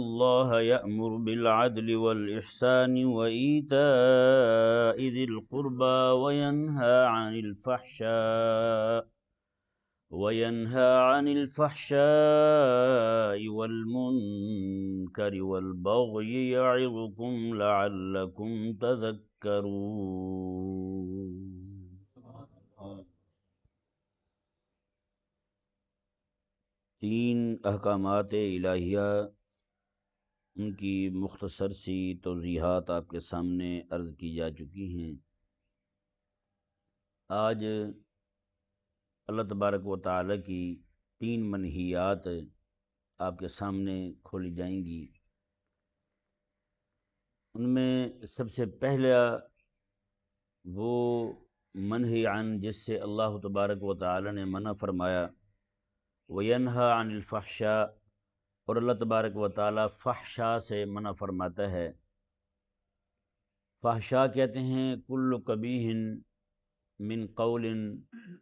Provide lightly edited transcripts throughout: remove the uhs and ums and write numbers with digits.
اللہ یأمر بالعدل والإحسان وإیتاء ذی القربى وینہا عن الفحشاء والمنکر والبغی یعظکم لعلکم تذکرون۔ تین احکامات الہیہ، ان کی مختصر سی توضیحات آپ کے سامنے عرض کی جا چکی ہیں۔ آج اللہ تبارک و تعالیٰ کی تین منہیات آپ کے سامنے کھولی جائیں گی۔ ان میں سب سے پہلا وہ منہی عن، جس سے اللہ تبارک و تعالیٰ نے منع فرمایا، وینہا عن الفحشاء، اور اللہ تبارک و تعالیٰ فحشاء سے منع فرماتا ہے۔ فحشاء کہتے ہیں کل قبیح من قول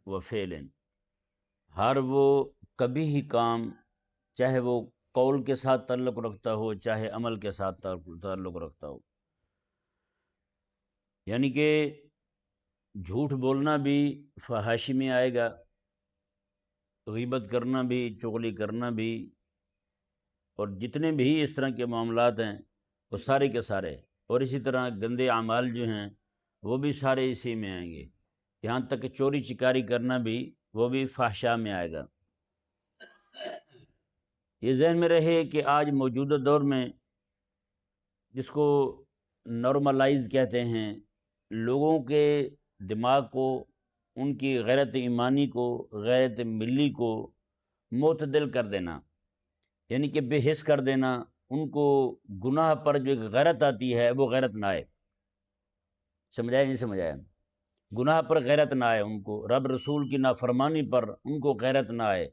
و فعل، ہر وہ قبیح کام، چاہے وہ قول کے ساتھ تعلق رکھتا ہو چاہے عمل کے ساتھ تعلق رکھتا ہو۔ یعنی کہ جھوٹ بولنا بھی فحاشی میں آئے گا، غیبت کرنا بھی، چغلی کرنا بھی، اور جتنے بھی اس طرح کے معاملات ہیں وہ سارے کے سارے، اور اسی طرح گندے اعمال جو ہیں وہ بھی سارے اسی میں آئیں گے، یہاں تک کہ چوری چکاری کرنا بھی وہ بھی فحشاء میں آئے گا۔ یہ ذہن میں رہے کہ آج موجودہ دور میں جس کو نارملائز کہتے ہیں، لوگوں کے دماغ کو، ان کی غیرت ایمانی کو، غیرت ملی کو معتدل کر دینا، یعنی کہ بے حس کر دینا، ان کو گناہ پر جو ایک غیرت آتی ہے وہ غیرت نہ آئے۔ سمجھایا نہیں سمجھایا؟ گناہ پر غیرت نہ آئے، ان کو رب رسول کی نافرمانی پر ان کو غیرت نہ آئے۔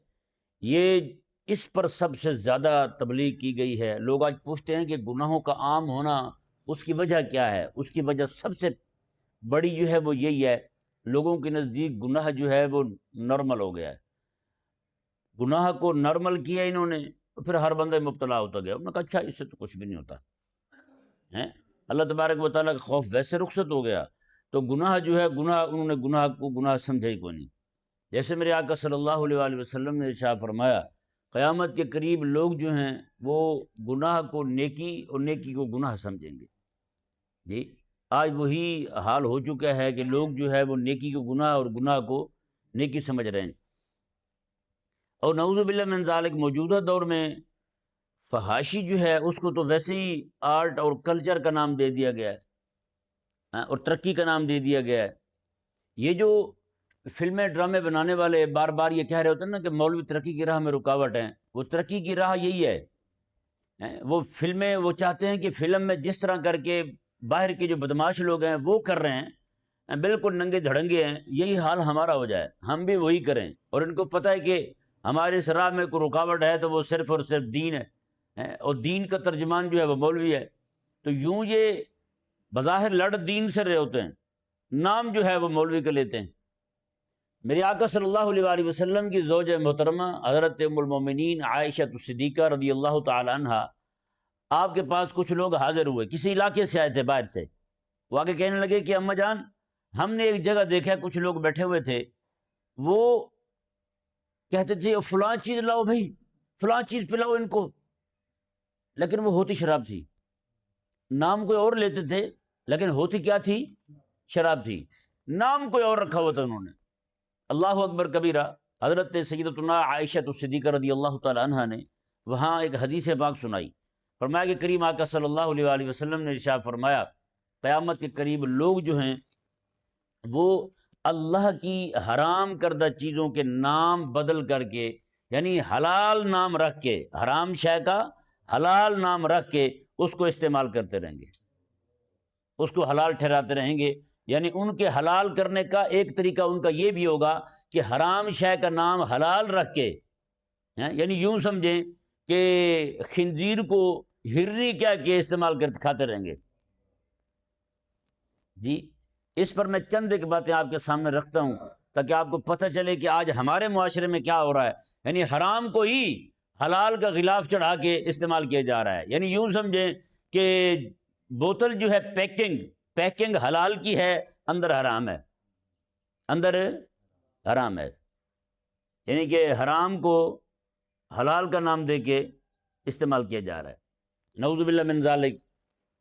یہ اس پر سب سے زیادہ تبلیغ کی گئی ہے۔ لوگ آج پوچھتے ہیں کہ گناہوں کا عام ہونا اس کی وجہ کیا ہے؟ اس کی وجہ سب سے بڑی جو ہے وہ یہی ہے، لوگوں کے نزدیک گناہ جو ہے وہ نارمل ہو گیا ہے۔ گناہ کو نارمل کیا انہوں نے، تو پھر ہر بندہ مبتلا ہوتا گیا۔ انہوں نے کہا اچھا اس سے تو کچھ بھی نہیں ہوتا ہے، اللہ تبارک و تعالیٰ کا خوف ویسے رخصت ہو گیا، تو گناہ جو ہے انہوں نے گناہ کو گناہ سمجھا ہی کوئی نہیں۔ جیسے میرے آقا صلی اللہ علیہ وآلہ وسلم نے ارشاد فرمایا، قیامت کے قریب لوگ جو ہیں وہ گناہ کو نیکی اور نیکی کو گناہ سمجھیں گے۔ جی آج وہی حال ہو چکا ہے کہ لوگ جو ہے وہ نیکی کو گناہ اور گناہ کو نیکی سمجھ رہے ہیں۔ اور نعوذ باللہ من ذالک، موجودہ دور میں فحاشی جو ہے اس کو تو ویسے ہی آرٹ اور کلچر کا نام دے دیا گیا ہے، اور ترقی کا نام دے دیا گیا ہے۔ یہ جو فلمیں ڈرامے بنانے والے بار بار یہ کہہ رہے ہوتے ہیں نا کہ مولوی ترقی کی راہ میں رکاوٹ ہیں، وہ ترقی کی راہ یہی ہے۔ وہ فلمیں وہ چاہتے ہیں کہ فلم میں جس طرح کر کے باہر کے جو بدماش لوگ ہیں وہ کر رہے ہیں، بالکل ننگے دھڑنگے ہیں، یہی حال ہمارا ہو جائے، ہم بھی وہی کریں۔ اور ان کو پتہ ہے کہ ہمارے اس راہ میں کوئی رکاوٹ ہے تو وہ صرف اور صرف دین ہے، اور دین کا ترجمان جو ہے وہ مولوی ہے۔ تو یوں یہ بظاہر لڑ دین سے رہے ہوتے ہیں، نام جو ہے وہ مولوی کا لیتے ہیں۔ میرے آقا صلی اللہ علیہ وآلہ وسلم کی زوجہ محترمہ حضرت ام المومنین عائشہ صدیقہ رضی اللہ تعالی عنہ، آپ کے پاس کچھ لوگ حاضر ہوئے، کسی علاقے سے آئے تھے باہر سے۔ وہ آگے کہنے لگے کہ اماں جان، ہم نے ایک جگہ دیکھا کچھ لوگ بیٹھے ہوئے تھے، وہ کہتے تھے فلاں چیز لاؤ بھائی، فلاں چیز پلاؤ ان کو، لیکن وہ ہوتی شراب تھی۔ نام کوئی اور لیتے تھے لیکن ہوتی کیا تھی؟ شراب تھی، نام کوئی اور رکھا ہوا تھا انہوں نے۔ اللہ اکبر کبیرہ۔ حضرت سیدتنا عائشہ صدیقہ رضی اللہ تعالی عنہ نے وہاں ایک حدیث پاک سنائی، فرمایا کہ کریم آقا صلی اللہ علیہ وآلہ وسلم نے ارشاد فرمایا، قیامت کے قریب لوگ جو ہیں وہ اللہ کی حرام کردہ چیزوں کے نام بدل کر کے، یعنی حلال نام رکھ کے، حرام شے کا حلال نام رکھ کے اس کو استعمال کرتے رہیں گے، اس کو حلال ٹھہراتے رہیں گے۔ یعنی ان کے حلال کرنے کا ایک طریقہ ان کا یہ بھی ہوگا کہ حرام شے کا نام حلال رکھ کے، یعنی یوں سمجھیں کہ خنزیر کو ہرنی کیا کہ استعمال کرتے کھاتے رہیں گے۔ جی اس پر میں چند ایک باتیں آپ کے سامنے رکھتا ہوں تاکہ آپ کو پتہ چلے کہ آج ہمارے معاشرے میں کیا ہو رہا ہے۔ یعنی حرام کو ہی حلال کا غلاف چڑھا کے استعمال کیا جا رہا ہے. یعنی یوں سمجھیں کہ بوتل جو ہے پیکنگ حلال کی ہے، اندر حرام ہے، اندر حرام ہے. یعنی کہ حرام کو حلال کا نام دے کے استعمال کیا جا رہا ہے. نعوذ باللہ من ذالک.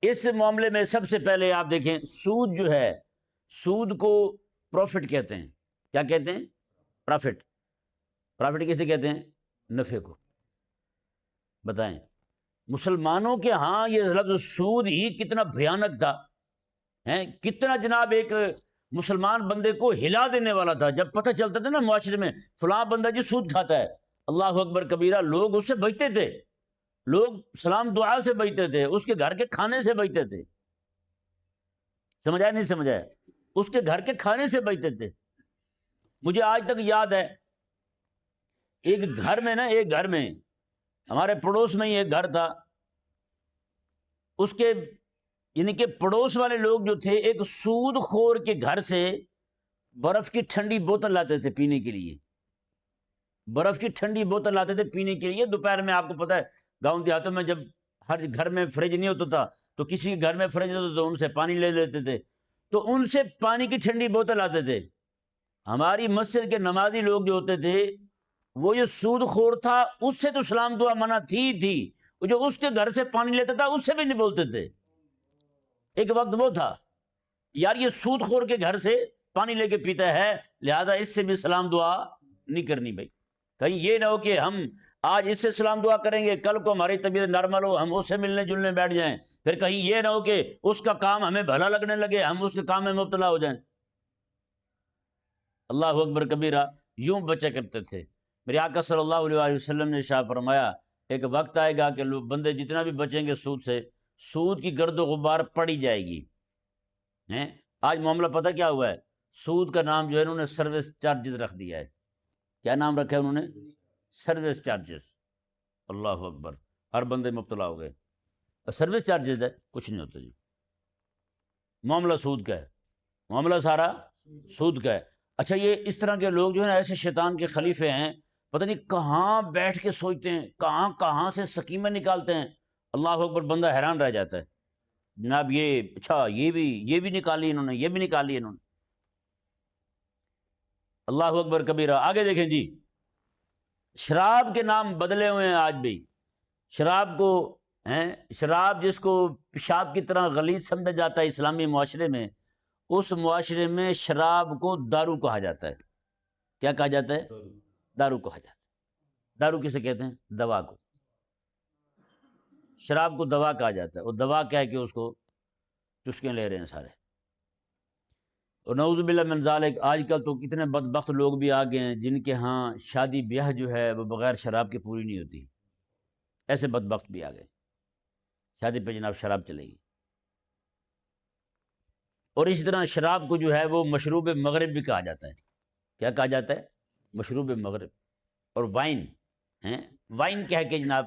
اس معاملے میں سب سے پہلے آپ دیکھیں، سود جو ہے، سود کو پروفٹ کہتے ہیں. کیا کہتے ہیں؟ پروفٹ. پروفٹ کسے کہتے ہیں؟ نفع کو. بتائیں مسلمانوں کے ہاں یہ لفظ سود ہی کتنا بھیانک تھا، کتنا جناب ایک مسلمان بندے کو ہلا دینے والا تھا. جب پتہ چلتا تھا نا معاشرے میں فلاں بندہ جی سود کھاتا ہے، اللہ اکبر کبیرہ، لوگ اس سے بچتے تھے، لوگ سلام دعا سے بچتے تھے، اس کے گھر کے کھانے سے بچتے تھے. سمجھا نہیں سمجھا؟ اس کے گھر کے کھانے سے بچتے تھے. مجھے آج تک یاد ہے، ایک گھر میں ہمارے پڑوس میں ہی ایک گھر تھا، اس کے یعنی کہ پڑوس والے لوگ جو تھے ایک سود خور کے گھر سے برف کی ٹھنڈی بوتل لاتے تھے پینے کے لیے. برف کی ٹھنڈی بوتل لاتے تھے پینے کے لیے. دوپہر میں آپ کو پتہ ہے گاؤں دیہاتوں میں جب ہر گھر میں فریج نہیں ہوتا تھا تو کسی گھر میں فریج ہوتا تو ان سے پانی لے لیتے تھے، تو ان سے پانی کی ٹھنڈی بوتل لاتے تھے. ہماری مسجد کے نمازی لوگ جو ہوتے تھے وہ یہ سود خور تھا، اس سے تو سلام دعا منع تھی، وہ جو اس کے گھر سے پانی لیتا تھا اس سے بھی نہیں بولتے تھے. ایک وقت وہ تھا یار یہ سود خور کے گھر سے پانی لے کے پیتا ہے، لہذا اس سے بھی سلام دعا نہیں کرنی. بھائی کہیں یہ نہ ہو کہ ہم آج اس سے سلام دعا کریں گے، کل کو ہماری طبیعت نارمل ہو ہم اس سے ملنے جلنے بیٹھ جائیں، پھر کہیں یہ نہ ہو کہ اس کا کام ہمیں بھلا لگنے لگے، ہم اس کے کام میں مبتلا ہو جائیں. اللہ اکبر کبیرہ. یوں بچا کرتے تھے. میرے آقا صلی اللہ علیہ وسلم نے ارشاد فرمایا ایک وقت آئے گا کہ بندے جتنا بھی بچیں گے سود سے، سود کی گرد و غبار پڑی جائے گی. آج معاملہ پتہ کیا ہوا ہے؟ سود کا نام جو ہے انہوں نے سروس چارجز رکھ دیا ہے. کیا نام رکھا ہے انہوں نے؟ Service charges. اللہ اکبر. ہر بندے مبتلا ہو گئے. سروس چارجز ہے، کچھ نہیں ہوتا جی. معاملہ سود کا ہے، معاملہ سارا سود کا ہے. اچھا یہ اس طرح کے لوگ جو ہے نا ایسے شیطان کے خلیفے ہیں، پتہ نہیں کہاں بیٹھ کے سوچتے ہیں، کہاں سے سکیمیں نکالتے ہیں. اللہ اکبر. بندہ حیران رہ جاتا ہے جناب یہ اچھا یہ بھی نکالی انہوں نے، یہ بھی نکالی انہوں نے. اللہ اکبر کبیرہ. آگے دیکھیں جی، شراب کے نام بدلے ہوئے ہیں آج بھی. شراب کو شراب جس کو پیشاب کی طرح غلیظ سمجھا جاتا ہے اسلامی معاشرے میں، اس معاشرے میں شراب کو دارو کہا جاتا ہے. کیا کہا جاتا ہے؟ دارو کہا جاتا ہے. دارو کسے کہتے ہیں؟ دوا کو. شراب کو دوا کہا جاتا ہے. اور دوا کیا ہے کہ اس کو چسکیں لے رہے ہیں سارے. اور نعوذ باللہ من ذالک. آج کل تو کتنے بدبخت لوگ بھی آ گئے ہیں جن کے ہاں شادی بیاہ جو ہے وہ بغیر شراب کے پوری نہیں ہوتی. ایسے بدبخت بھی آ گئے، شادی پہ جناب شراب چلے گی. اور اسی طرح شراب کو جو ہے وہ مشروب مغرب بھی کہا جاتا ہے. کیا کہا جاتا ہے؟ مشروب مغرب. اور وائن کہہ کے جناب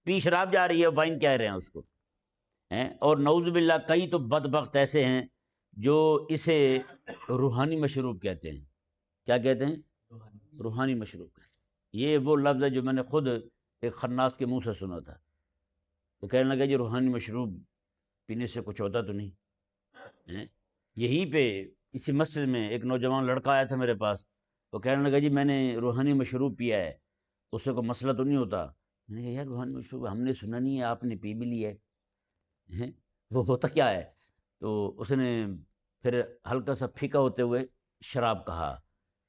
پی شراب جا رہی ہے، وائن کہہ رہے ہیں اس کو. اور نعوذ باللہ کئی تو بدبخت ایسے ہیں جو اسے روحانی مشروب کہتے ہیں. کیا کہتے ہیں؟ روحانی مشروب کہتے ہیں. یہ وہ لفظ ہے جو میں نے خود ایک خناس کے منہ سے سنا تھا. تو کہنے لگا جی روحانی مشروب پینے سے کچھ ہوتا تو نہیں. یہیں پہ اسی مسجد میں ایک نوجوان لڑکا آیا تھا میرے پاس، تو کہنے لگا جی میں نے روحانی مشروب پیا ہے، اس سے کوئی مسئلہ تو نہیں ہوتا؟ میں نے کہا یار روحانی مشروب ہم نے سنا نہیں ہے، آپ نے پی بھی لیا ہے، وہ ہوتا کیا ہے؟ تو اس نے پھر ہلکا سا پھیکا ہوتے ہوئے شراب کہا،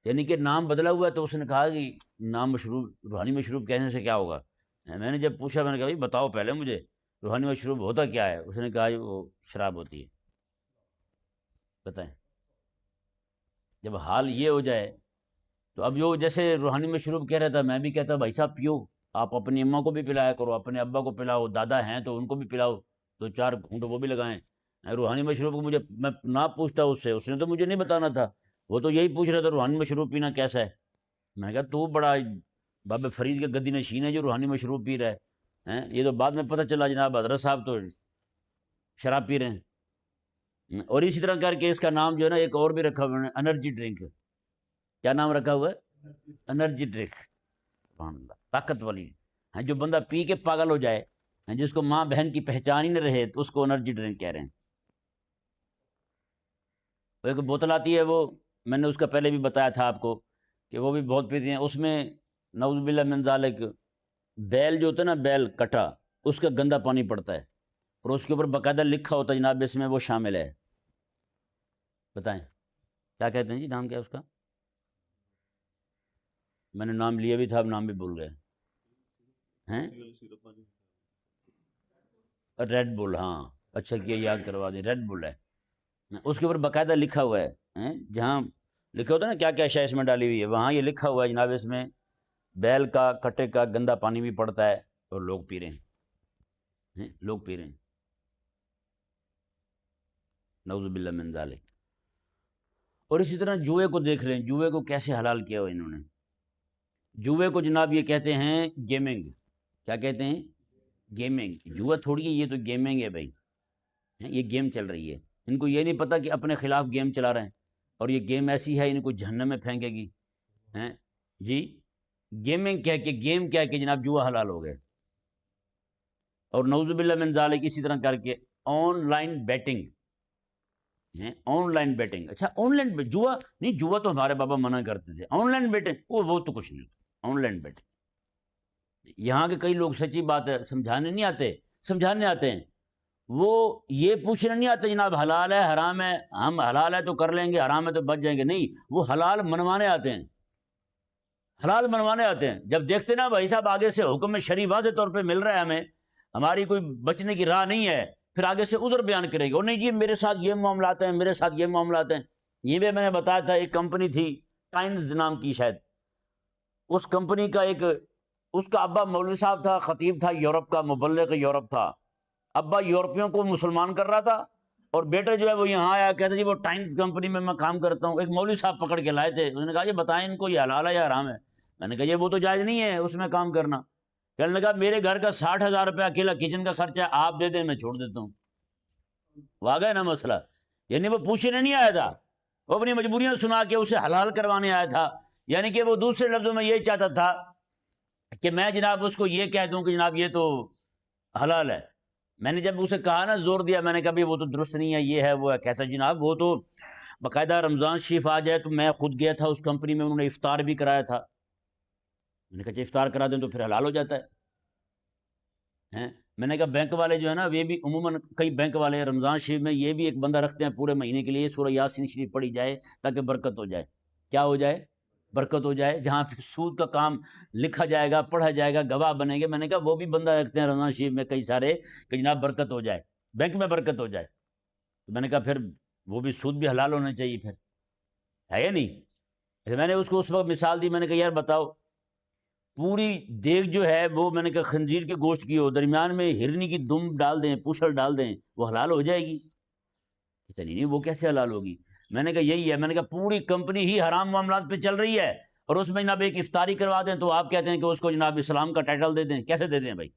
یعنی کہ نام بدلا ہوا ہے. تو اس نے کہا کہ نام مشروب روحانی مشروب کہنے سے کیا ہوگا؟ میں نے جب پوچھا میں نے کہا بھائی بتاؤ پہلے مجھے روحانی مشروب ہوتا کیا ہے؟ اس نے کہا وہ شراب ہوتی ہے. بتائیں جب حال یہ ہو جائے تو اب جو جیسے روحانی مشروب کہہ رہا تھا میں بھی کہتا بھائی صاحب پیو، آپ اپنی اماں کو بھی پلایا کرو، اپنے ابا کو پلاؤ، دادا ہیں تو ان کو بھی پلاؤ، 2-4 گھونٹ وہ بھی لگائیں. روحانی مشروب کو مجھے میں نہ پوچھتا اس نے تو مجھے نہیں بتانا تھا، وہ تو یہی پوچھ رہا تھا روحانی مشروب پینا کیسا ہے. میں نے کہا تو بڑا باب فرید کے گدی نشین ہے جو روحانی مشروب پی رہا ہے. یہ تو بعد میں پتہ چلا جناب حضرت صاحب تو شراب پی رہے ہیں. اور اسی طرح کر کے اس کا نام جو ہے نا ایک اور بھی رکھا ہوا ہے، انرجی ڈرنک. کیا نام رکھا ہوا ہے؟ Energy drink. سبحان اللہ. طاقت والی ہاں جو بندہ پی کے پاگل ہو جائے، جس کو ماں بہن کی پہچان ہی نہ رہے، تو اس کو انرجی ڈرنک کہہ رہے ہیں۔ ایک بوتل آتی ہے، وہ میں نے اس کا پہلے بھی بتایا تھا آپ کو کہ وہ بھی بہت پیتے ہیں، اس میں نعوذ باللہ من ذالک بیل جو ہوتا ہے نا، بیل کٹا، اس کا گندا پانی پڑتا ہے، اور اس کے اوپر باقاعدہ لکھا ہوتا ہے جناب اس میں وہ شامل ہے۔ بتائیں کیا کہتے ہیں جی، نام کیا ہے اس کا؟ میں نے نام لیا بھی تھا، اب نام بھی بھول گئے ہیں۔ ریڈ بل، ہاں اچھا کیا یاد کروا دیں، ریڈ بل ہے، اس کے اوپر باقاعدہ لکھا ہوا ہے، جہاں لکھا ہوتا ہے نا کیا کیا شے اس میں ڈالی ہوئی ہے، وہاں یہ لکھا ہوا ہے جناب اس میں بیل کا کٹے کا گندا پانی بھی پڑتا ہے، اور لوگ پی رہے ہیں، لوگ پی رہے ہیں، نعوذ باللہ من ذالک۔ اور اسی طرح جوئے کو دیکھ رہے ہیں، جوئے کو کیسے حلال کیا ہوا انہوں نے۔ جوئے کو جناب یہ کہتے ہیں گیمنگ، کیا کہتے ہیں؟ گیمنگ۔ جوا تھوڑی ہے، یہ تو گیمنگ ہے بھائی، یہ گیم چل رہی ہے، ان کو یہ نہیں پتہ کہ اپنے خلاف گیم چلا رہے ہیں، اور یہ گیم ایسی ہے ان کو جہنم میں پھینکے گی، ہیں جی۔ گیمنگ کیا کہ گیم کیا کہ جناب جوا حلال ہو گئے، اور نعوذ باللہ من ذالک اسی طرح کر کے on line batting, on line batting. اچھا آن لائن جوا نہیں، جوا تو ہمارے بابا منع کرتے تھے، آن لائن بیٹنگ وہ تو کچھ نہیں، آن لائن بیٹنگ۔ یہاں کے کئی لوگ سچی بات ہے سمجھانے نہیں آتے، سمجھانے آتے ہیں، وہ یہ پوچھنے نہیں آتے جناب حلال ہے حرام ہے، ہم حلال ہے تو کر لیں گے، حرام ہے تو بچ جائیں گے، نہیں، وہ حلال منوانے آتے ہیں، حلال منوانے آتے ہیں۔ جب دیکھتے نا بھائی صاحب آگے سے حکم شرعی واضح طور پہ مل رہا ہے ہمیں، ہماری کوئی بچنے کی راہ نہیں ہے، پھر آگے سے عذر بیان کرے گا، اور نہیں جی میرے ساتھ یہ معاملات ہیں، میرے ساتھ یہ معاملات ہیں۔ یہ بھی میں نے بتایا تھا، ایک کمپنی تھی ٹائمز نام کی شاید، اس کمپنی کا ایک، اس کا ابا مولوی صاحب تھا، خطیب تھا، یورپ کا مبلغ یورپ تھا، ابا یورپیوں کو مسلمان کر رہا تھا، اور بیٹا جو ہے وہ یہاں آیا، کہتا جی وہ ٹائمز کمپنی میں کام کرتا ہوں۔ ایک مولوی صاحب پکڑ کے لائے تھے، انہوں نے کہا یہ بتائیں ان کو یہ حلال ہے یا حرام ہے؟ میں نے کہا یہ وہ تو جائز نہیں ہے اس میں کام کرنا۔ کہنے لگا میرے گھر کا 60,000 روپیہ اکیلا کچن کا خرچہ ہے، آپ دے دیں میں چھوڑ دیتا ہوں۔ واقع نا مسئلہ، یعنی وہ پوچھنے نہیں آیا تھا، وہ اپنی مجبوریاں سنا کے اسے حلال کروانے آیا تھا، یعنی کہ وہ دوسرے لفظوں میں یہ چاہتا تھا کہ میں جناب اس کو یہ کہہ دوں کہ جناب یہ تو حلال ہے۔ میں نے جب اسے کہا نا، زور دیا، میں نے کہا وہ تو درست نہیں ہے، یہ ہے وہ ہے، کہتا جناب وہ تو باقاعدہ رمضان شریف آ جائے تو میں خود گیا تھا اس کمپنی میں، انہوں نے افطار بھی کرایا تھا۔ میں نے کہا افطار کرا دیں تو پھر حلال ہو جاتا ہے۔ میں نے کہا بینک والے جو ہے نا، یہ بھی عموماً کئی بینک والے رمضان شریف میں یہ بھی ایک بندہ رکھتے ہیں پورے مہینے کے لیے، سورہ یاسین شریف پڑھی جائے تاکہ برکت ہو جائے۔ کیا ہو جائے؟ برکت ہو جائے۔ جہاں پھر سود کا کام لکھا جائے گا، پڑھا جائے گا، گواہ بنے گے، میں نے کہا وہ بھی بندہ رکھتے ہیں رمضان شریف میں کئی سارے کہ جناب برکت ہو جائے، بینک میں برکت ہو جائے۔ تو میں نے کہا پھر وہ بھی سود بھی حلال ہونا چاہیے، پھر ہے یا نہیں؟ میں نے اس کو اس وقت مثال دی، میں نے کہا یار بتاؤ، پوری دیگ جو ہے وہ میں نے کہا خنزیر کے گوشت کی ہو، درمیان میں ہرنی کی دم ڈال دیں، پوچھڑ ڈال دیں، وہ حلال ہو جائے گی؟ اتنی نہیں، وہ کیسے حلال ہوگی؟ میں نے کہا یہی ہے، میں نے کہا پوری کمپنی ہی حرام معاملات پہ چل رہی ہے، اور اس میں جناب ایک افطاری کروا دیں تو آپ کہتے ہیں کہ اس کو جناب اسلام کا ٹائٹل دے دیں۔ کیسے دے دیں بھائی؟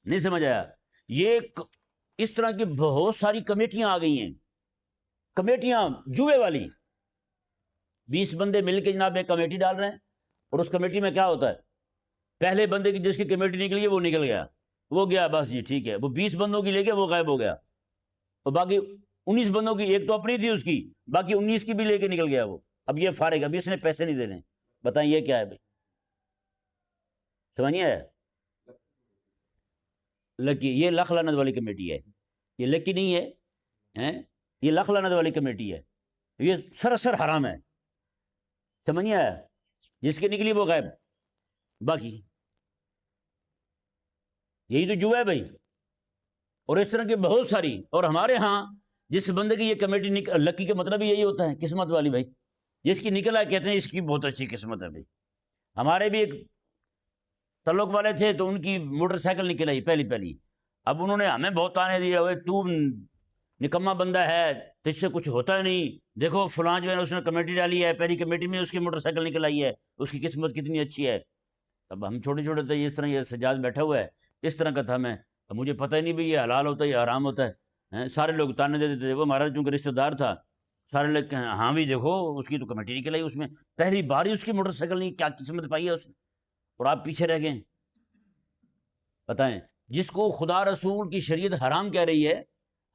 نہیں سمجھ آیا؟ یہ اس طرح کی بہت ساری کمیٹیاں آ گئی ہیں، کمیٹیاں جوئے والی، 20 بندے مل کے جناب ایک کمیٹی ڈال رہے ہیں، اور اس کمیٹی میں کیا ہوتا ہے، پہلے بندے کی جس کی کمیٹی نکلی ہے وہ نکل گیا، وہ گیا بس جی ٹھیک ہے، وہ 20 بندوں کی لے کے وہ غائب ہو گیا، اور باقی 19 بندوں کی، ایک تو اپنی تھی اس کی، باقی 19 کی بھی لے کے نکل گیا وہ، اب یہ فارغ، ابھی اس نے پیسے نہیں دینے۔ بتائیں یہ کیا ہے بھائی؟ سمجھ نہیں آیا؟ لکی، یہ لکھ لعنت والی کمیٹی ہے، یہ لکی نہیں ہے، یہ لکھ لعنت والی کمیٹی ہے، یہ سراسر حرام ہے۔ سمجھ نہیں آیا؟ جس کی نکلی وہ غائب، باقی یہی تو جو ہے بھائی۔ اور اس طرح کی بہت ساری، اور ہمارے ہاں جس بندے کی یہ کمیٹی لکی کا مطلب یہی ہوتا ہے قسمت والی بھائی، جس کی نکلا ہے کہتے ہیں اس کی بہت اچھی قسمت ہے بھائی۔ ہمارے بھی ایک تعلق والے تھے تو ان کی موٹر سائیکل نکل آئی پہلی، اب انہوں نے ہمیں بہت تانے دیے، ہوئے تو نکما بندہ ہے، تجھ سے کچھ ہوتا نہیں، دیکھو فلاں جو ہے اس نے کمیٹی ڈالی ہے، پہلی کمیٹی میں اس کی موٹر سائیکل نکل آئی ہے، اس کی قسمت کتنی اچھی ہے۔ اب ہم چھوٹے چھوٹے تھے، اس طرح یہ سجاد بیٹھا ہوا ہے، اس طرح کا تھا میں، اب مجھے پتہ ہی نہیں بھی یہ حلال ہوتا ہے یا حرام ہوتا ہے۔ سارے لوگ تانے دیتے تھے، وہ ہمارا چونکہ رشتہ دار تھا، سارے لوگ کہیں ہاں بھی دیکھو اس کی تو کمیٹی نکل آئی، اس میں پہلی بار ہی اس کی موٹر سائیکل نہیں، کیا قسمت پائی ہے اس نے۔ اور آپ پیچھے رہ گئے. بتائیں, جس کو خدا رسول کی شریعت حرام کہہ رہی ہے,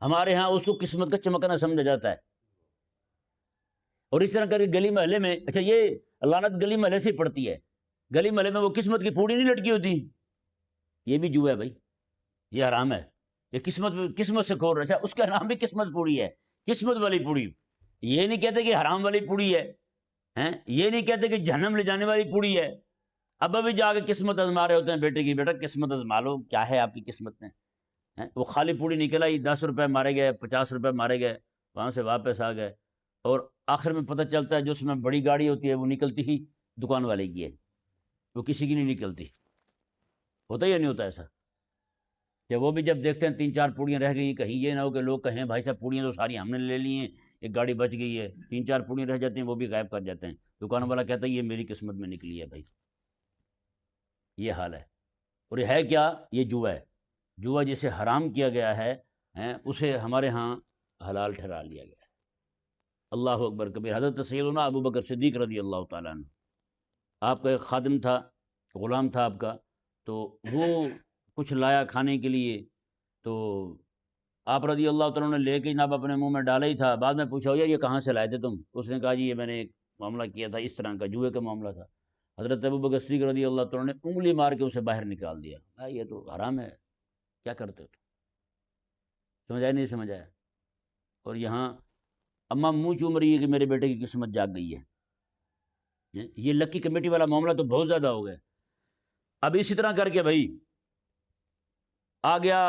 ہمارے ہاں اس کو قسمت کا چمکنا سمجھا جاتا ہے. اور اس طرح کر کے گلی محلے میں, اچھا یہ لعنت گلی محلے سے پڑتی ہے, گلی محلے میں وہ قسمت کی پوڑی نہیں لٹکی ہوتی, یہ بھی جوا ہے بھائی, یہ حرام ہے. یہ قسمت سے کھول رہا. اچھا اس کا نام بھی قسمت پوڑی ہے, قسمت والی پوڑی. یہ نہیں کہتے کہ حرام والی پوڑی ہے, یہ نہیں کہتے کہ جہنم لے جانے والی پوڑی ہے. اب ابھی جا کے قسمت آزما رہے ہوتے ہیں بیٹے کی, بیٹا قسمت آزما لو, کیا ہے آپ کی قسمت میں. وہ خالی پوڑی نکل آئی, 10 روپے مارے گئے, 50 روپے مارے گئے, وہاں سے واپس آ گئے, اور آخر میں پتہ چلتا ہے جو اس میں بڑی گاڑی ہوتی ہے وہ نکلتی ہی دکان والے کی ہے, وہ کسی کی نہیں نکلتی. ہوتا یا نہیں ہوتا ایسا؟ کہ وہ بھی جب دیکھتے ہیں 3-4 پوڑیاں رہ گئی, کہیں یہ نہ ہو کہ لوگ کہیں بھائی صاحب پوڑیاں تو ساری ہم نے لے لی ہیں, ایک گاڑی بچ گئی ہے, 3-4 پوڑیاں رہ جاتی ہیں, وہ بھی غائب کر جاتے ہیں. دکان والا کہتا ہے یہ میری قسمت میں نکلی ہے بھائی. یہ حال ہے. اور یہ ہے کیا؟ یہ جوا ہے. جوا جسے حرام کیا گیا ہے, اسے ہمارے ہاں حلال ٹھہرا لیا گیا ہے. اللہ اکبر کبیر. حضرت سیدنا ابو بکر صدیق رضی اللہ تعالیٰ عنہ, آپ کا ایک خادم تھا, غلام تھا آپ کا, تو وہ کچھ لایا کھانے کے لیے, تو آپ رضی اللہ تعالیٰ نے لے کے جناب اپنے منہ میں ڈالا ہی تھا. بعد میں پوچھا یار یہ کہاں سے لائے تھے تم؟ اس نے کہا جی یہ میں نے ایک معاملہ کیا تھا, اس طرح کا جوئے کا معاملہ تھا. حضرت ابو بکر صدیق رضی اللہ تعالیٰ نے انگلی مار کے اسے باہر نکال دیا. یہ تو حرام ہے, کیا کرتے ہو تو؟ سمجھایا نہیں سمجھایا؟ اور یہاں اماں منہ چوم رہی ہے کہ میرے بیٹے کی قسمت جاگ گئی ہے. یہ لکی کمیٹی والا معاملہ تو بہت زیادہ ہو گیا. اب اسی طرح کر کے بھائی آ گیا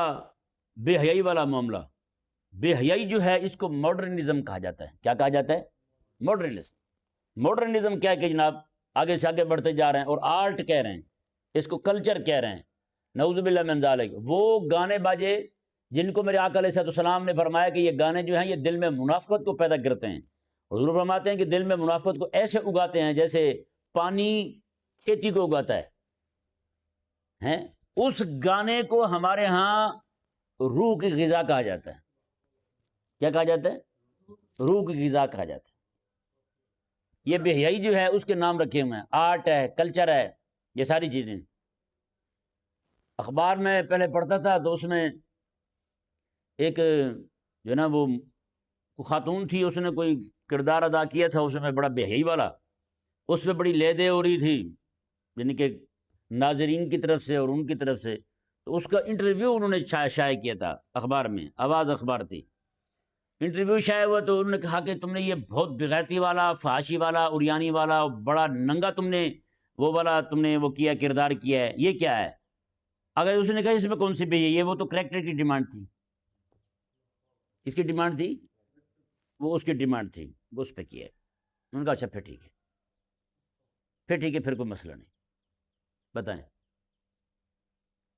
بے حیائی والا معاملہ. بے حیائی جو ہے اس کو ماڈرنزم کہا جاتا ہے. کیا کہا جاتا ہے؟ ماڈرنزم. ماڈرنزم کیا ہے کہ جناب آگے سے آگے بڑھتے جا رہے ہیں, اور آرٹ کہہ رہے ہیں, اس کو کلچر کہہ رہے ہیں. نعوذ باللہ من ذالک. وہ گانے باجے جن کو میرے آقا علیہ السلام نے فرمایا کہ یہ گانے جو ہیں یہ دل میں منافقت کو پیدا کرتے ہیں. حضور فرماتے ہیں کہ دل میں منافقت کو ایسے اگاتے ہیں جیسے پانی کھیتی کو اگاتا ہے. اس گانے کو ہمارے ہاں روح کی غذا کہا جاتا ہے. کیا کہا جاتا ہے؟ روح کی غذا کہا جاتا ہے. یہ بے حیائی جو ہے اس کے نام رکھے ہوئے ہیں. آرٹ ہے, کلچر ہے, یہ ساری چیزیں. اخبار میں پہلے پڑھتا تھا تو اس میں ایک جو نا وہ خاتون تھی, اس نے کوئی کردار ادا کیا تھا اس میں بڑا بے حیائی والا. اس پہ بڑی لے دے ہو رہی تھی, یعنی کہ ناظرین کی طرف سے اور ان کی طرف سے. تو اس کا انٹرویو انہوں نے شائع کیا تھا اخبار میں, آواز اخبار تھی. انٹرویو شائع ہوا تو انہوں نے کہا کہ تم نے یہ بہت بغیرتی والا, فحاشی والا, اریانی والا, بڑا ننگا تم نے وہ والا تم نے وہ کیا, کردار کیا ہے, یہ کیا ہے؟ اگر اس نے کہا اس میں کون سی بے حیائی ہے, وہ تو کریکٹر کی ڈیمانڈ تھی. اس کی ڈیمانڈ تھی, وہ اس کی ڈیمانڈ تھی, وہ اس پہ کیا ہے. انہوں نے کہا اچھا پھر ٹھیک ہے, پھر ٹھیک ہے, پھر کوئی مسئلہ نہیں. بتائیں,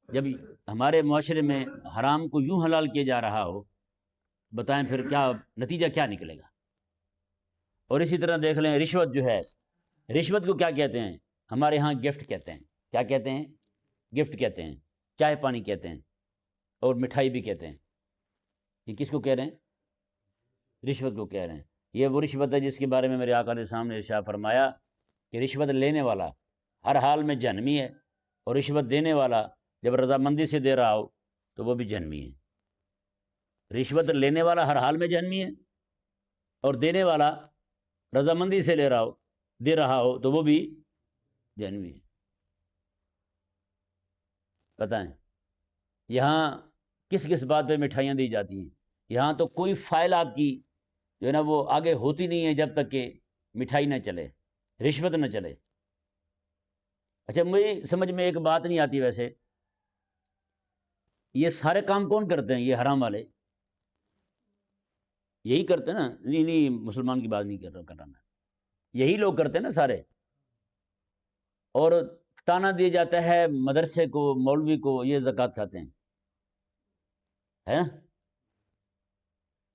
جب ہمارے معاشرے میں حرام کو یوں حلال کیا جا رہا ہو, بتائیں پھر کیا نتیجہ کیا نکلے گا. اور اسی طرح دیکھ لیں رشوت جو ہے, رشوت کو کیا کہتے ہیں؟ ہمارے ہاں گفٹ کہتے ہیں. کیا کہتے ہیں؟ گفٹ کہتے ہیں, چائے پانی کہتے ہیں, اور مٹھائی بھی کہتے ہیں. یہ کس کو کہہ رہے ہیں؟ رشوت کو کہہ رہے ہیں. یہ وہ رشوت ہے جس کے بارے میں میرے آقا علیہ السلام نے ارشاد فرمایا کہ رشوت لینے والا ہر حال میں جہنمی ہے, اور رشوت دینے والا جب رضامندی سے دے رہا ہو تو وہ بھی جہنمی ہے. رشوت لینے والا ہر حال میں جہنمی ہے, اور دینے والا رضامندی سے دے رہا ہو تو وہ بھی جہنمی ہے. بتائیں یہاں کس کس بات پہ مٹھائیاں دی جاتی ہیں؟ یہاں تو کوئی فائل آپ کی جو ہے نا وہ آگے ہوتی نہیں ہے جب تک کہ مٹھائی نہ چلے, رشوت نہ چلے. اچھا مجھے سمجھ میں ایک بات نہیں آتی, ویسے یہ سارے کام کون کرتے ہیں؟ یہ حرام والے یہی کرتے ہیں نا. نہیں مسلمان کی بات نہیں کر رہا میں, یہی لوگ کرتے ہیں نا سارے. اور تانا دیا جاتا ہے مدرسے کو, مولوی کو, یہ زکوٰۃ کھاتے ہیں, ہے نا.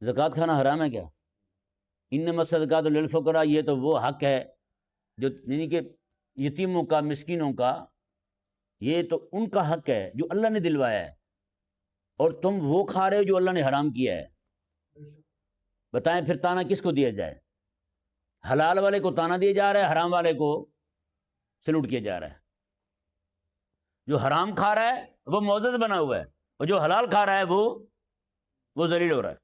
زکوٰۃ کھانا حرام ہے کیا؟ انما الصدقات للفقراء, یہ تو وہ حق ہے جو یعنی کہ یتیموں کا, مسکینوں کا, یہ تو ان کا حق ہے جو اللہ نے دلوایا ہے, اور تم وہ کھا رہے ہو جو اللہ نے حرام کیا ہے. بتائیں پھر تانا کس کو دیا جائے؟ حلال والے کو تانا دیا جا رہا ہے, حرام والے کو سلوٹ کیا جا رہا ہے. جو حرام کھا رہا ہے وہ معزز بنا ہوا ہے، اور جو حلال کھا رہا ہے وہ ذلیل ہو رہا ہے۔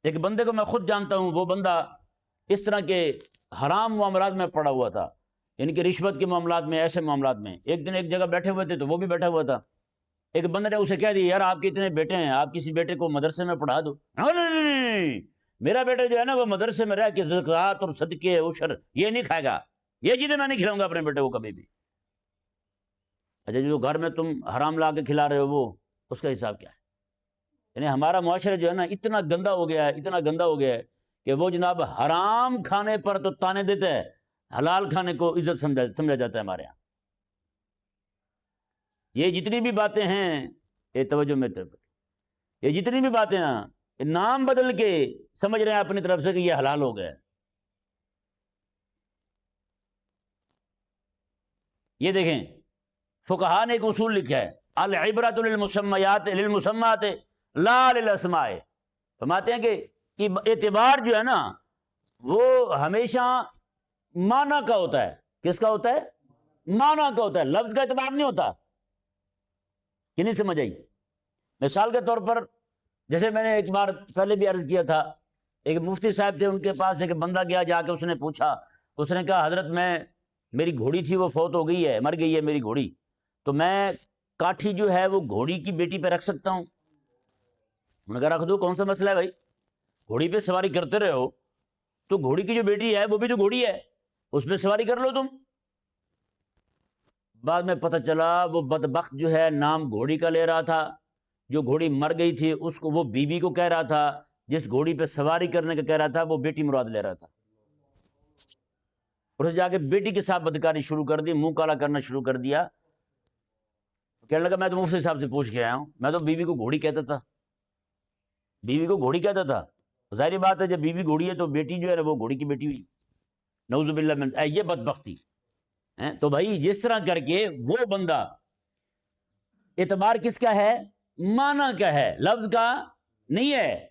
ایک بندے کو میں خود جانتا ہوں، وہ بندہ اس طرح کے حرام معاملات میں پڑا ہوا تھا، یعنی کہ رشوت کے معاملات میں، ایسے معاملات میں۔ ایک دن ایک جگہ بیٹھے ہوئے تھے تو وہ بھی بیٹھا ہوا تھا، ایک بندے نے اسے کہہ دیا، یار آپ کے اتنے بیٹے ہیں، آپ کسی بیٹے کو مدرسے میں پڑھا دو۔ نہیں، میرا بیٹا جو ہے نا وہ مدرسے میں رہ کے زکوٰۃ اور صدقے عشر یہ نہیں کھائے گا، یہ چیزیں میں نہیں کھلاؤں گا اپنے بیٹے کو کبھی بھی۔ اچھا، جو گھر میں تم حرام لا کے کھلا رہے ہو وہ اس کا حساب کیا ہے؟ یعنی ہمارا معاشرہ جو ہے نا اتنا گندا ہو گیا ہے، اتنا گندا ہو گیا ہے کہ وہ جناب حرام کھانے پر تو تانے دیتا ہے، حلال کھانے کو عزت سمجھا جاتا ہے ہمارے ہاں۔ یہ جتنی بھی باتیں ہیں، یہ توجہ میں طرف، یہ جتنی بھی باتیں ہیں یہ نام بدل کے سمجھ رہے ہیں اپنی طرف سے کہ یہ حلال ہو گیا ہے۔ یہ دیکھیں فقہا نے ایک اصول لکھا ہے، العبرۃ للمسمیات لا للاسماء۔ فرماتے ہیں کہ اعتبار جو ہے نا وہ ہمیشہ معنی کا ہوتا ہے۔ کس کا ہوتا ہے؟ معنی کا ہوتا ہے، لفظ کا اعتبار نہیں ہوتا۔ کہ نہیں سمجھ آئی؟ مثال کے طور پر جیسے میں نے ایک بار پہلے بھی عرض کیا تھا، ایک مفتی صاحب تھے، ان کے پاس ایک بندہ گیا، جا کے اس نے پوچھا، اس نے کہا حضرت میری گھوڑی تھی وہ فوت ہو گئی ہے، مر گئی ہے میری گھوڑی، تو میں کاٹھی جو ہے وہ گھوڑی کی بیٹی پہ رکھ سکتا ہوں؟ انہوں نے کہا رکھ دو، کون سا مسئلہ ہے بھائی، گھوڑی پہ سواری کرتے رہے ہو تو گھوڑی کی جو بیٹی ہے وہ بھی تو گھوڑی ہے، اس پہ سواری کر لو تم۔ بعد میں پتہ چلا وہ بدبخت جو ہے نام گھوڑی کا لے رہا تھا، جو گھوڑی مر گئی تھی اس کو وہ بیوی کو کہہ رہا تھا، جس گھوڑی پہ سواری کرنے کا کہہ رہا تھا وہ بیٹی مراد لے رہا تھا۔ اور جا کے بیٹی کے ساتھ بدکاری شروع کر دی، منہ کالا کرنا شروع کر دیا۔ کہنے لگا میں تو مفتی صاحب سے پوچھ کے آیا ہوں، میں تو بیوی کو گھوڑی کہتا تھا، بیوی کو گھوڑی کہتا تھا۔ ظاہری بات ہے جب بیوی گھوڑی ہے تو بیٹی جو ہے وہ گھوڑی کی بیٹی ہوئی، نعوذ باللہ من یہ بدبختی۔ تو بھائی جس طرح کر کے وہ بندہ، اعتبار کس کا ہے؟ معنی کا ہے، لفظ کا نہیں ہے۔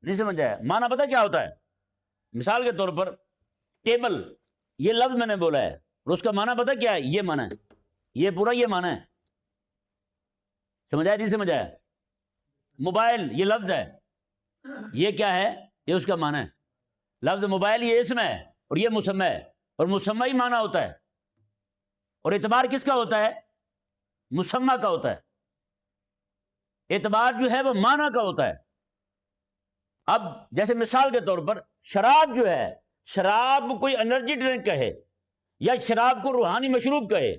نہیں سمجھ آیا؟ معنی پتہ کیا ہوتا ہے؟ مثال کے طور پر ٹیبل، یہ لفظ میں نے بولا ہے، اور اس کا معنی پتہ کیا ہے؟ یہ معنی ہے، یہ پورا یہ معنی ہے۔ سمجھ آیا؟ نہیں سمجھ آیا؟ موبائل یہ لفظ ہے، یہ کیا ہے؟ یہ اس کا معنی ہے۔ لفظ موبائل یہ اسم ہے اور یہ مسمى ہے، اور مسمى ہی معنی ہوتا ہے، اور اعتبار کس کا ہوتا ہے؟ مسمى کا ہوتا ہے۔ اعتبار جو ہے وہ معنی کا ہوتا ہے۔ اب جیسے مثال کے طور پر شراب جو ہے، شراب کوئی انرجی ڈرنک کہے، یا شراب کو روحانی مشروب کہے،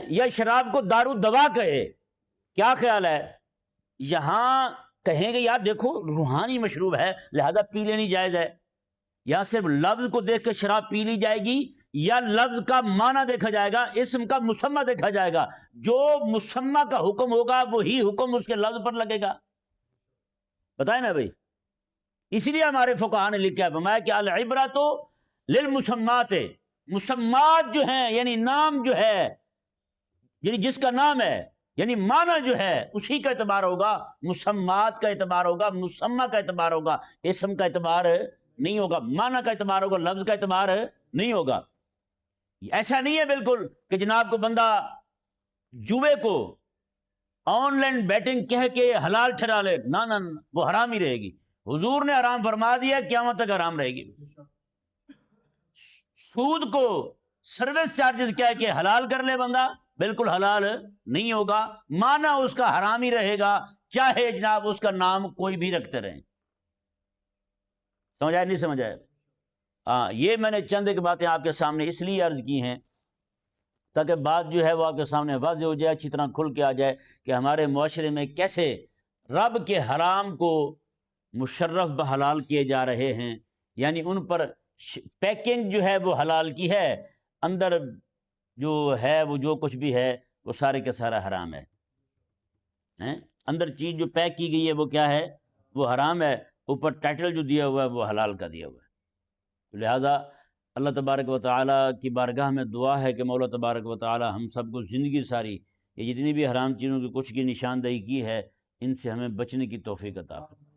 یا شراب کو دارو دوا کہے، کیا خیال ہے؟ یہاں کہیں گے یار دیکھو روحانی مشروب ہے لہذا پی لینی جائز ہے، یا صرف لفظ کو دیکھ کے شراب پی لی جائے گی، یا لفظ کا معنی دیکھا جائے گا، اسم کا مسمى دیکھا جائے گا، جو مسمى کا حکم ہوگا وہی حکم اس کے لفظ پر لگے گا؟ بتائیں نا بھائی۔ اسی لیے ہمارے فقہا نے لکھا ہے، فرمایا کہ العبرۃ للمسمات، مسمات جو ہیں یعنی نام جو ہے، یعنی جس کا نام ہے، یعنی معنی جو ہے اسی کا اعتبار ہوگا، مسمات کا اعتبار ہوگا، مسمى کا اعتبار ہوگا، اسم کا اعتبار نہیں ہوگا، معنی کا اعتبار ہوگا، لفظ کا اعتبار نہیں ہوگا۔ ایسا نہیں ہے بالکل کہ جناب کو بندہ جوئے کو آن لائن بیٹنگ کہہ کے حلال ٹھہرا لے، نہ نہ وہ حرام ہی رہے گی۔ حضور نے حرام فرما دیا، قیامت تک حرام رہے گی۔ سود کو سروس چارجز کہہ کے حلال کر لے بندہ، بالکل حلال نہیں ہوگا، معنی اس کا حرام ہی رہے گا، چاہے جناب اس کا نام کوئی بھی رکھتے رہیں۔ سمجھ آیا؟ نہیں سمجھ آیا؟ ہاں، یہ میں نے چند ایک باتیں آپ کے سامنے اس لیے عرض کی ہیں تاکہ بات جو ہے وہ آپ کے سامنے واضح ہو جائے، اچھی طرح کھل کے آ جائے کہ ہمارے معاشرے میں کیسے رب کے حرام کو مشرف بحلال کیے جا رہے ہیں، یعنی ان پر پیکنگ جو ہے وہ حلال کی ہے، اندر جو ہے وہ جو کچھ بھی ہے وہ سارے کا سارا حرام ہے۔ اندر چیز جو پیک کی گئی ہے وہ کیا ہے؟ وہ حرام ہے، اوپر ٹائٹل جو دیا ہوا ہے وہ حلال کا دیا ہوا ہے۔ لہذا اللہ تبارک و تعالیٰ کی بارگاہ میں دعا ہے کہ مولا تبارک و تعالیٰ ہم سب کو زندگی ساری یہ جتنی بھی حرام چیزوں کی کچھ کی نشاندہی کی ہے ان سے ہمیں بچنے کی توفیق عطا فرمائے۔